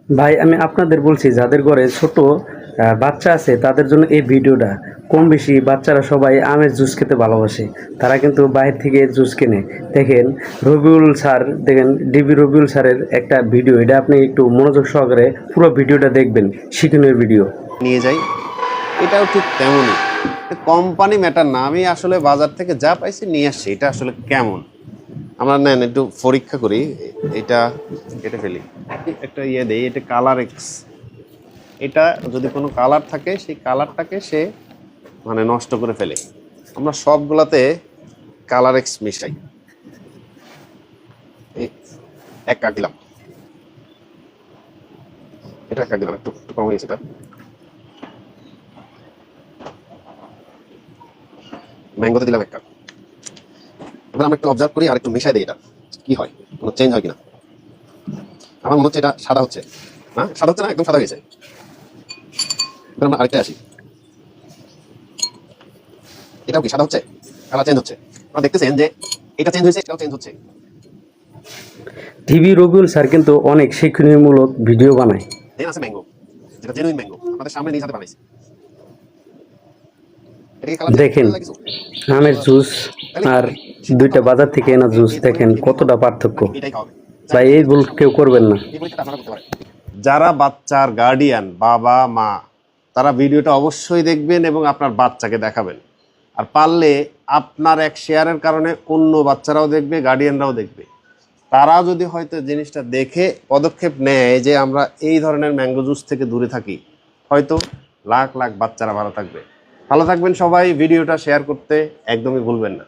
ভাই আমি আপনাদের বলছি যাদের ঘরে ছোট বাচ্চা আছে তাদের জন্য এই ভিডিওটা। কম বেশি বাচ্চারা সবাই আমের জুস খেতে ভালোবাসে, তারা কিন্তু বাইরে থেকে জুস কেনে। দেখেন রবিউল স্যার, দেখেন ডিবি রবিউল স্যারের একটা ভিডিও, এটা আপনি একটু মনোযোগ সহকারে পুরো ভিডিওটা দেখবেন, শিক্ষণীয় ভিডিও। নিয়ে যাই, এটাও ঠিক তেমনই। কোম্পানি ম্যাটার না, আমি আসলে বাজার থেকে যা পাইছি নিয়ে আসছি। এটা আসলে কেমন আমরা নেন একটু পরীক্ষা করি। এটা কেটে ফেলি, একটা ইয়ে দেই। এটা কালার এক্স। এটা যদি কোনো কালার থাকে সেই কালারটাকে সে মানে নষ্ট করে ফেলে। আমরা সবগুলাতে কালার এক্স মিশাই। এক কাপ দিলাম, এটা এক কাপ দিলাম, একটু একটু কম হয়েছে। এটা ম্যাঙ্গোতে দিলাম এক কাপ। এবার আমরা একটু অবজার্ভ করি আর একটু মিশাই দিই, এটা কি হয়, কোনো চেঞ্জ হয় কিনা। আমার মনে হচ্ছে এটা সাদা হচ্ছে না, সাদা হচ্ছে না, একদম সাদা হয়েছে। এবার আমরা আরেকটা আসি, এটাও কি সাদা হচ্ছে, কালার চেঞ্জ হচ্ছে। আপনারা দেখতেছেন যে এটা চেঞ্জ হয়েছে, এটাও চেঞ্জ হচ্ছে। ডিবি রবিউল স্যার কিন্তু অনেক শিক্ষণীয়মূলক ভিডিও বানায়। দেন আছে ম্যাঙ্গো, যেটা জেনুইন ম্যাঙ্গো, আমাদের সামনে নিজ হাতে বানাইছি। এটা কি কালার দেখেন চেঞ্জ লাগছে? আমের জুস আর দুইটা বাজার থেকে এনা জুস, দেখেন কতটা পার্থক্য। এটাই খাওয়াবে ভাই এই ভুল কেউ করবেন না। এই পরীক্ষাটা আপনারা করতে পারেন। যারা বাচ্চার গার্ডিয়ান, বাবা মা, তারা ভিডিওটা অবশ্যই দেখবেন এবং আপনার বাচ্চাকে দেখাবেন। আর পারলে আপনার এক শেয়ারের কারণে অন্য বাচ্চারাও দেখবে, গার্ডিয়ানরাও দেখবে। তারা যদি হয়তো জিনিসটা দেখে পদক্ষেপ নেয় যে আমরা এই ধরনের ম্যাঙ্গো জুস থেকে দূরে থাকি, হয়তো লাখ লাখ বাচ্চারা ভালো থাকবে। ভালো থাকবেন সবাই। ভিডিওটা শেয়ার করতে একদমই ভুলবেন না।